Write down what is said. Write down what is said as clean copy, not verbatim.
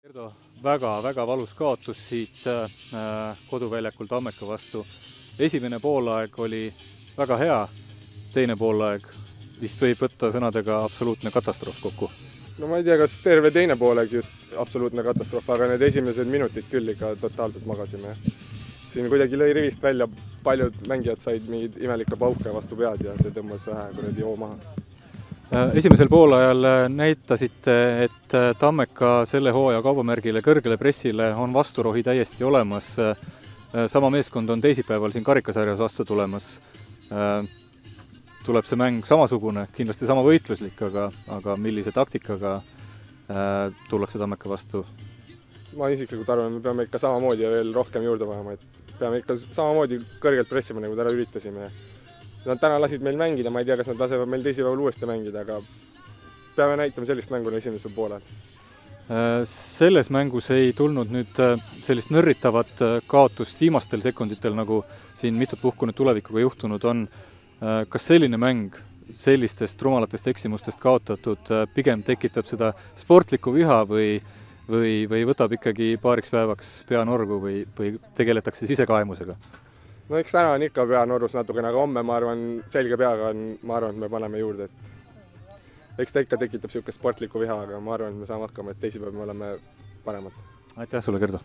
Gerdo, väga valus kaotus siit koduväljakul Tammeka vastu. Esimene poolaeg oli väga hea, teine poolaeg vist võib võtta sõnadega absoluutne katastroof kokku. No ma ei tea, kas terve teine poolaeg just absoluutne katastroof, aga need esimesed minutid küll ikka totaalselt magasime. Siin kuidagi lõi rivist välja, paljud mängijad said mingid imelikke pauke vastu pead ja see tõmbas vähe kuradi joo maha. Esimesel poolajal näitasite, et Tammeka selle hooaja kaubamärgile kõrgele pressile on vasturohi täiesti olemas. Sama meeskond on teisipäeval siin karikasarjas vastu tulemas. Tuleb see mäng samasugune, kindlasti sama võitluslik, aga millise taktikaga tullakse Tammeka vastu? Ma isiklikult arvan, me peame ikka samamoodi ja veel rohkem juurde vajama, et peame ikka samamoodi kõrgelt pressima, nagu täna üritasime. Nad täna lasid meil mängida, ma ei tea, kas nad lasevad meil teisipäeval uuesti mängida, aga peame näitama sellist mängu esimesel poolel. Selles mängus ei tulnud nüüd sellist nörritavat kaotust viimastel sekunditel, nagu siin mitut puhku nüüd tulevikuga juhtunud on. Kas selline mäng sellistest rumalatest eksimustest kaotatud pigem tekitab seda sportlikku viha või võtab ikkagi paariks päevaks peanorgu või tegeletakse sisekaemusega? No eks täna on ikka peanorus natukene, aga homme ma arvan, selge peaga ma arvan, et me paneme juurde, et eks ta ikka tekitab niisugust sportlikku viha, aga ma arvan, et me saame hakkama, et teisipäev me oleme paremad. Aitäh sulle, Gerdo!